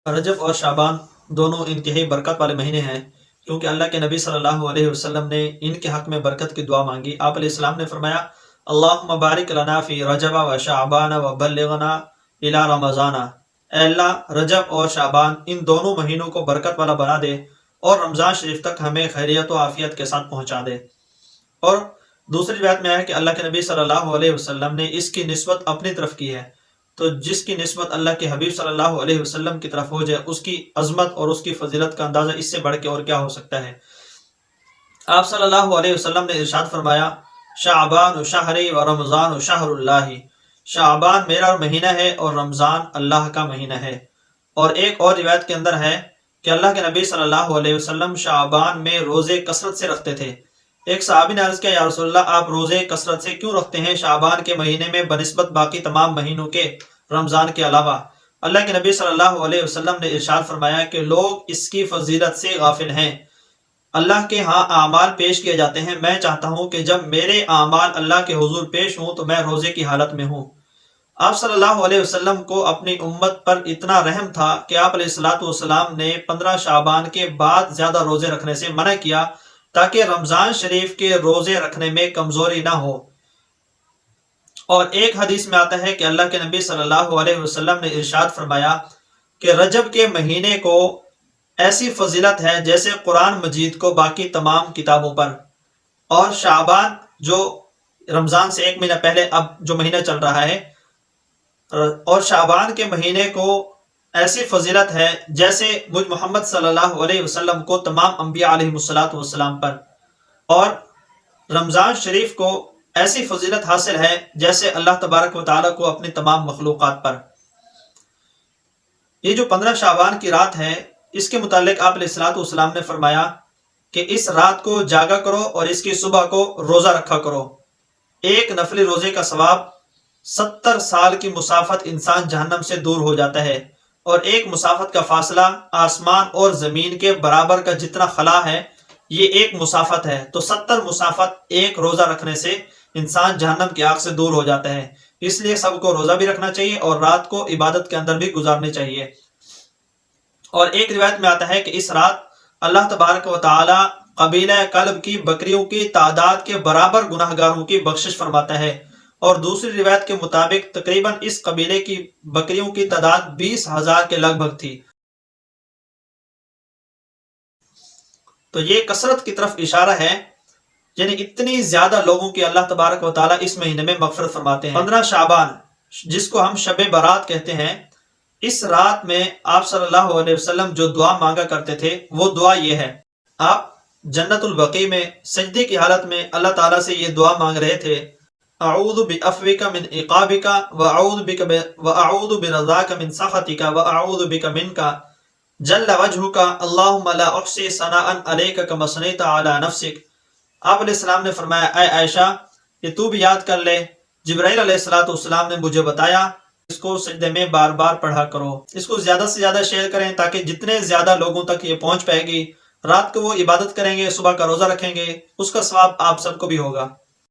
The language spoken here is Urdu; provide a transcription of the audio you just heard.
رجب اور شعبان دونوں انتہائی برکت والے مہینے ہیں، کیونکہ اللہ کے نبی صلی اللہ علیہ وسلم نے ان کے حق میں برکت کی دعا مانگی۔ آپ علیہ السلام نے فرمایا، اللہم بارک لنا فی رجب و شعبان و بلغنا الی رمضان۔ اے اللہ، رجب اور شعبان ان دونوں مہینوں کو برکت والا بنا دے اور رمضان شریف تک ہمیں خیریت و عافیت کے ساتھ پہنچا دے۔ اور دوسری روایت میں ہے کہ اللہ کے نبی صلی اللہ علیہ وسلم نے اس کی نسبت اپنی طرف کی ہے، تو جس کی نسبت اللہ کے حبیب صلی اللہ علیہ وسلم کی طرف ہو جائے، اس کی عظمت اور اس کی فضیلت کا اندازہ اس سے بڑھ کے اور کیا ہو سکتا ہے۔ آپ صلی اللہ علیہ وسلم نے ارشاد فرمایا، شعبان شہری و رمضان شہر اللہ۔ شعبان میرا مہینہ ہے اور رمضان اللہ کا مہینہ ہے۔ اور ایک اور روایت کے اندر ہے کہ اللہ کے نبی صلی اللہ علیہ وسلم شعبان میں روزے کثرت سے رکھتے تھے۔ ایک صحابی نے عرض کیا، یا رسول اللہ، آپ روزے کثرت سے کیوں رکھتے ہیں شعبان کے مہینے میں بنسبت باقی تمام مہینوں کے، رمضان کے علاوہ؟ اللہ کے نبی صلی اللہ علیہ وسلم نے ارشاد فرمایا کہ لوگ اس کی فضیلت سے غافل ہیں۔ اللہ کے ہاں اعمال پیش کیے جاتے ہیں، میں چاہتا ہوں کہ جب میرے اعمال اللہ کے حضور پیش ہوں تو میں روزے کی حالت میں ہوں۔ آپ صلی اللہ علیہ وسلم کو اپنی امت پر اتنا رحم تھا کہ آپ علیہ الصلوۃ والسلام نے 15 شعبان کے بعد زیادہ روزے رکھنے سے منع کیا، تاکہ رمضان شریف کے روزے رکھنے میں کمزوری نہ ہو۔ اور ایک حدیث میں آتا ہے کہ اللہ کے نبی صلی اللہ علیہ وسلم نے ارشاد فرمایا کہ رجب کے مہینے کو ایسی فضیلت ہے جیسے قرآن مجید کو باقی تمام کتابوں پر، اور شعبان جو رمضان سے ایک مہینہ پہلے اب جو مہینہ چل رہا ہے، اور شعبان کے مہینے کو ایسی فضیلت ہے جیسے مجھ محمد صلی اللہ علیہ وسلم کو تمام انبیاء علیہ الصلوۃ والسلام پر، اور رمضان شریف کو ایسی فضیلت حاصل ہے جیسے اللہ تبارک و تعالیٰ کو اپنی تمام مخلوقات پر۔ یہ جو 15 شعبان کی رات ہے، اس کے متعلق آپ علیہ الصلوۃ والسلام نے فرمایا کہ اس رات کو جاگا کرو اور اس کی صبح کو روزہ رکھا کرو۔ ایک نفلی روزے کا ثواب 70 سال کی مسافت انسان جہنم سے دور ہو جاتا ہے، اور ایک مسافت کا فاصلہ آسمان اور زمین کے برابر کا جتنا خلا ہے، یہ ایک مسافت ہے۔ تو 70 مسافت ایک روزہ رکھنے سے انسان جہنم کی آگ سے دور ہو جاتا ہے۔ اس لیے سب کو روزہ بھی رکھنا چاہیے اور رات کو عبادت کے اندر بھی گزارنی چاہیے۔ اور ایک روایت میں آتا ہے کہ اس رات اللہ تبارک و تعالی قبیلہ کلب کی بکریوں کی تعداد کے برابر گناہ گاروں کی بخشش فرماتا ہے، اور دوسری روایت کے مطابق تقریباً اس قبیلے کی بکریوں کی تعداد 20,000 کے لگ بھگ تھی۔ تو یہ کثرت کی طرف اشارہ ہے، یعنی اتنی زیادہ لوگوں کی اللہ تبارک و تعالیٰ اس مہینے میں مغفرت فرماتے ہیں۔ 15 شعبان، جس کو ہم شب برات کہتے ہیں، اس رات میں آپ صلی اللہ علیہ وسلم جو دعا مانگا کرتے تھے، وہ دعا یہ ہے۔ آپ جنت البقیع میں سجدے کی حالت میں اللہ تعالیٰ سے یہ دعا مانگ رہے تھے، اعوذ بعفوک من عقابک واعوذ برضاک من سخطک واعوذ بک منک جل وجہک اللہم لا احصی ثناء علیک کما ثنیت علی نفسک۔ آپ علیہ السلام نے فرمایا، اے عائشہ، یہ تو بھی یاد کر لے، جبرائیل علیہ السلام نے مجھے بتایا، اس کو سجدے میں بار بار پڑھا کرو، اس کو زیادہ سے زیادہ شیئر کریں تاکہ جتنے زیادہ لوگوں تک یہ پہنچ پائے گی۔ رات کو وہ عبادت کریں گے، صبح کا روزہ رکھیں گے، اس کا ثواب آپ سب کو بھی ہوگا۔